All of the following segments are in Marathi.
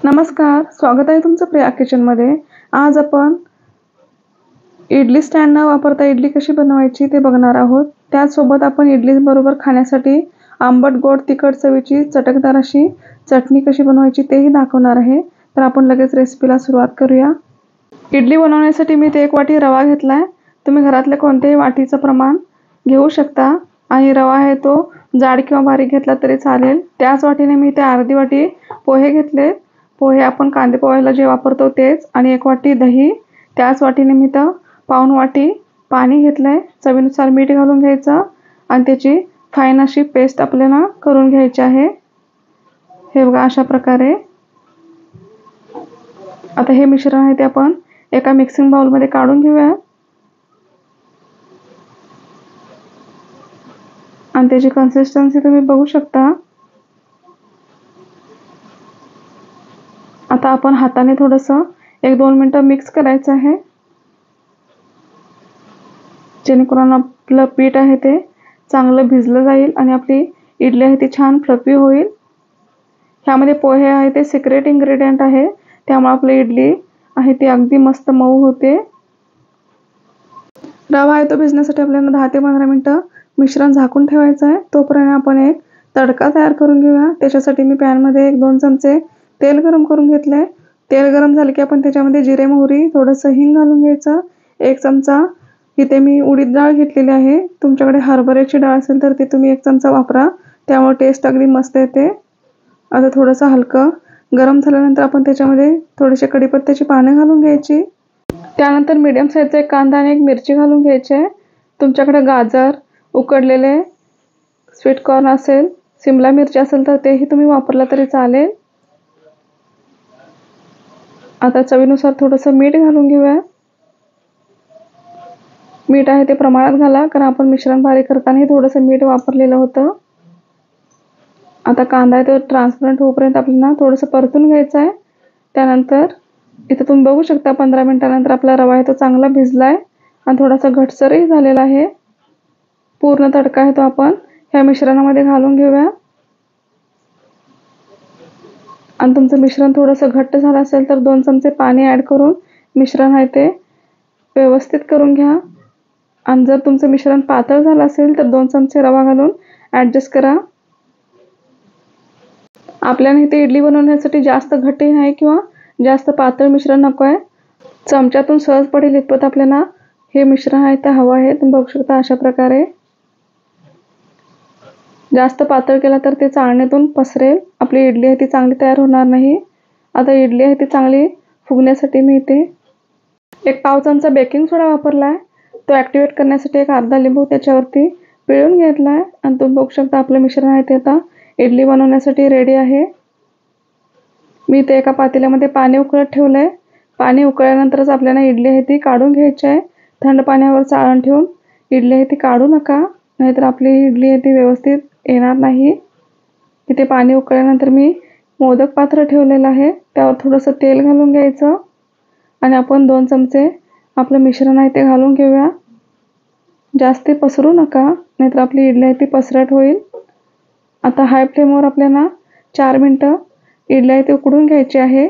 नमस्कार, स्वागत आहे तुमचं प्रिया किचनमध्ये. आज आपण इडली स्टँड न वापरता इडली कशी बनवायची ते बघणार आहोत. त्याचसोबत आपण इडलीबरोबर खाण्यासाठी आंबट गोड तिखट चवीची चटकदार अशी चटणी कशी बनवायची तेही दाखवणार आहे. तर आपण लगेच रेसिपीला सुरुवात करूया. इडली बनवण्यासाठी मी इथे 1 वाटी रवा घेतलाय. तुम्ही घरातल्या कोणत्याही वाटीचं प्रमाण घेऊ शकता आणि रवा आहे तो जाड किंवा बारीक घेतला तरी चालेल. त्याच वाटीने मी इथे अर्धी वाटी पोहे घेतले. पोहे आपण कांदे पोह्याला जे वापरतो तेच, आणि 1 वाटी दही. त्याच वाटीने मी तर पाऊण वाटी पाणी घेतलंय. चवीनुसार मीठ घालून घ्यायचं आणि त्याची फाईन अशी पेस्ट आपल्याला करून घ्यायची आहे. हे बघा अशा प्रकारे. आता हे मिश्रण आहे ते आपण एका मिक्सिंग बाउलमध्ये काढून घेऊया आणि त्याची कन्सिस्टन्सी तुम्ही बघू शकता. आता आपण हाताने थोडंसं 1-2 मिनिटं मिक्स करायचं आहे, जेणेकरून आपलं पीठ आहे ते चांगलं भिजलं जाईल आणि आपली इडली आहे ती छान फ्लफी होईल. ह्यामध्ये पोहे आहे ते सिक्रेट इन्ग्रेडियंट आहे, त्यामुळे आपली इडली आहे ती अगदी मस्त मऊ होते. रवा आहे तो भिजण्यासाठी आपल्याला 10 ते 15 मिनिटं मिश्रण झाकून ठेवायचं आहे. तोपर्यंत आपण एक तडका तयार करून घेऊया. त्याच्यासाठी मी पॅनमध्ये 1-2 चमचे तेल गरम करून घेतलंय. तेल गरम झाले की आपण त्याच्यामध्ये जिरे मोहरी थोडंसं हिंग घालून घ्यायचं. 1 चमचा इथे मी उडीद डाळ घेतलेली आहे. तुमच्याकडे हरभऱ्याची डाळ असेल तर ती तुम्ही 1 चमचा वापरा, त्यामुळे टेस्ट अगदी मस्त येते. आता थोडंसं हलकं गरम झाल्यानंतर आपण त्याच्यामध्ये थोडेसे कढीपत्त्याची पानं घालून घ्यायची. त्यानंतर मीडियम साईजचा 1 कांदा आणि 1 मिरची घालून घ्यायची आहे. तुमच्याकडे गाजर, उकडलेले स्वीट कॉर्न असेल, शिमला मिरची असेल तर तेही तुम्ही वापरला तरी चालेल. आता चवीनुसार थोडंसं मीठ घालून घेऊया. मीठ आहे ते प्रमाणात घाला, कारण आपण मिश्रण बारीक करतानाही थोडंसं मीठ वापरलेलं होतं. आता कांदा आहे तो ट्रान्सपरंट होईपर्यंत आपल्याला थोडंसं परतून घ्यायचं आहे. त्यानंतर इथं तुम्ही बघू शकता 15 मिनिटानंतर आपला रवा आहे तो चांगला भिजलाय आणि थोडासा घटसरही झालेला आहे. पूर्ण तडका आहे तो आपण ह्या मिश्रणामध्ये घालून घेऊया. आणि तुमचं मिश्रण थोडंसं घट्ट झालं असेल तर 2 चमचे पाणी ॲड करून मिश्रण आहे ते व्यवस्थित करून घ्या. आणि जर तुमचं मिश्रण पातळ झालं असेल तर 2 चमचे रवा घालून ॲडजस्ट करा. आपल्याला इथे इडली बनवण्यासाठी जास्त घट्टही नाही किंवा जास्त पातळ मिश्रण नको आहे. चमच्यातून सहज पडेल इतपत आपल्याला हे मिश्रण आहे ते हवं आहे. तुम्ही बघू शकता अशा प्रकारे. जास्त पातळ केला तर ते चाळणीतून पसरेल, आपली इडली आहे ती चांगली तयार होणार नाही. आता इडली आहे ती चांगली फुगण्यासाठी मी इथे 1 पाव चमचा बेकिंग सोडा वापरला आहे. तो ॲक्टिवेट करण्यासाठी 1 अर्धा लिंबू त्याच्यावरती पिळून घेतला आहे. आणि तुम्ही बघू शकता आपलं मिश्रण आहे ते आता इडली बनवण्यासाठी रेडी आहे. मी इथे एका पातेल्यामध्ये पाणी उकळत ठेवलं आहे. पाणी उकळल्यानंतरच आपल्याला इडली आहे ती काढून घ्यायची आहे. थंड पाण्यावर चाळण ठेवून इडली आहे ती काढू नका, नाहीतर आपली इडली आहे ती व्यवस्थित येणार नाही. इथे पाणी उकळल्यानंतर मी मोदक पात्र ठेवलेलं आहे, त्यावर थोडंसं तेल घालून घ्यायचं आणि आपण 2 चमचे आपलं मिश्रण आहे ते घालून घेऊया. जास्त पसरू नका, नाहीतर आपली इडली आहे ती पसरट होईल. आता हाय फ्लेमवर आपल्याला 4 मिनिटं इडली आहे ती उकडून घ्यायची आहे.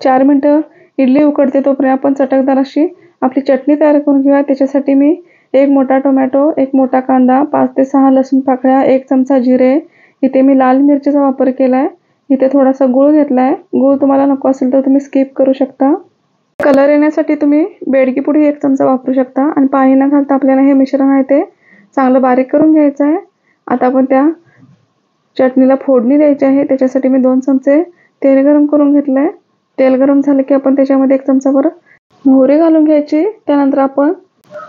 4 मिनिटं इडली उकडते तोपर्यंत आपण चटकदार अशी आपली चटणी तयार करून घेऊया. त्याच्यासाठी मी 1 मोठा टोमॅटो, 1 मोठा कांदा, 5 ते 6 लसूण पाकळ्या, 1 चमचा जिरे, इथे मी लाल मिरचीचा वापर केला आहे. इथे थोडासा गूळ घेतला आहे. गूळ तुम्हाला नको असेल तर तुम्ही स्किप करू शकता. कलर येण्यासाठी तुम्ही बेडगी पुडी 1 चमचा वापरू शकता. आणि पाणी न घालता आपल्याला हे मिश्रण आहे ते चांगलं बारीक करून घ्यायचं आहे. आता आपण त्या चटणीला फोडणी द्यायची आहे. त्याच्यासाठी मी 2 चमचे तेल गरम करून घेतलं आहे. तेल गरम झालं की आपण त्याच्यामध्ये 1 चमचाभर मोहरी घालून घ्यायची. त्यानंतर आपण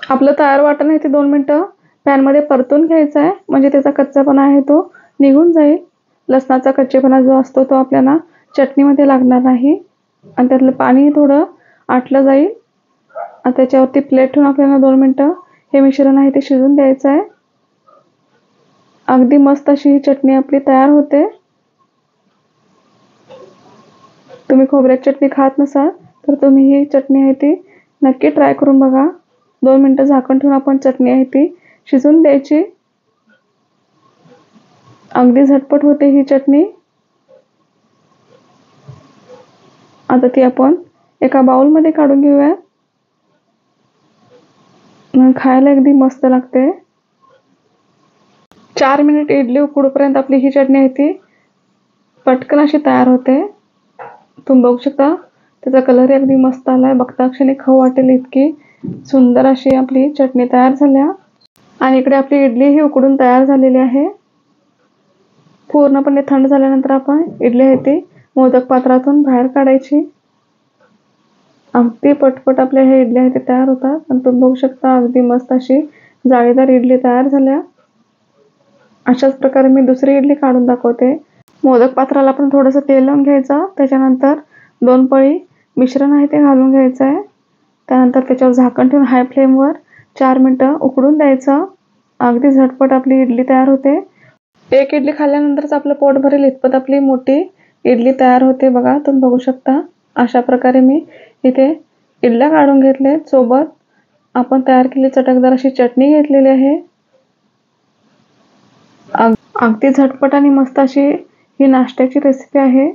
आपलं तयार वाटण आहे ते 2 मिनिटं पॅनमध्ये परतून घ्यायचं आहे, म्हणजे त्याचा कच्चापणा आहे तो निघून जाईल. लसणाचा कच्चेपणा जो असतो तो आपल्याला चटणीमध्ये लागणार नाही आणि त्यातलं पाणी थोडं आटलं जाईल. आणि त्याच्यावरती प्लेट ठेवून आपल्याला 2 मिनिटं हे मिश्रण आहे ते शिजून द्यायचं आहे. अगदी मस्त अशी ही चटणी आपली तयार होते. तुम्ही खोबऱ्याची चटणी खात नसाल तर तुम्ही ही चटणी आहे ती नक्की ट्राय करून बघा. 2 मिनिटं झाकण ठेवून आपण चटणी आहे ती शिजून द्यायची. अगदी झटपट होते ही चटणी. आता ती आपण एका बाउलमध्ये काढून घेऊया. खायला अगदी मस्त लागते. 4 मिनिट इडली उकडूपर्यंत आपली ही चटणी आहे ती पटकन अशी तयार होते. तुम्ही बघू शकता त्याचा कलर अगदी मस्त आलाय. बघता क्षणी खाऊ वाटेल इतकी सुंदर अशी आपली चटणी तयार झाल्या. आणि इकडे आपली इडली ही उकडून तयार झालेली आहे. पूर्णपणे थंड झाल्यानंतर आपण इडली आहे ती मोदक पात्रातून बाहेर काढायची. अगदी पटपट आपल्या ह्या इडल्या आहेत तयार होतात. आणि तुम्ही बघू शकता अगदी मस्त अशी जाळीदार इडली तयार झाल्या. अशाच प्रकारे मी दुसरी इडली काढून दाखवते. मोदक पात्राला आपण थोडंसं तेल लावून घ्यायचं. त्याच्यानंतर 2 पळी मिश्रण आहे ते घालून घ्यायचं आहे. त्यानंतर त्याच्यावर झाकण ठेवून हाय फ्लेमवर 4 मिनिटं उकडून द्यायचं. अगदी झटपट आपली इडली तयार होते. एक इडली खाल्ल्यानंतरच आपलं पोट भरेल इतपत आपली मोठी इडली तयार होते. बघा तुम्ही बघू शकता अशा प्रकारे मी इथे इडल्या काढून घेतले. सोबत आपण तयार केलेली चटकदार अशी चटणी घेतलेली आहे. अगदी झटपट आणि मस्त अशी ही नाश्त्याची रेसिपी आहे.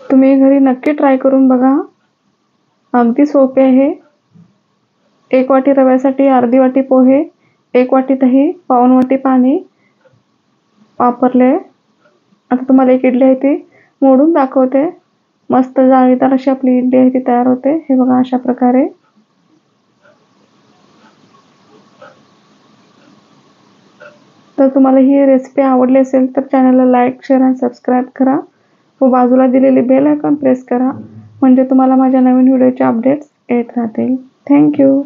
तुम्ही घरी नक्की ट्राय करून बघा. अगदी सोपे आहे. 1 वाटी रव्यासाठी अर्धी वाटी पोहे, 1 वाटी दही, पाऊण वाटी पाणी वापरले. आता तुम्हाला एक इडली आहे ती मोडून दाखवते. मस्त जाळीदार अशी आपली इडली आहे ती तयार होते. हे बघा अशा प्रकारे. तर तुम्हाला ही रेसिपी आवडली असेल तर चॅनलला लाईक, शेअर आणि सबस्क्राईब करा व बाजूला दिलेली बेल आयकॉन प्रेस करा म्हणजे तुम्हाला माझ्या नवीन व्हिडिओचे अपडेट्स येत राहतील. थँक्यू.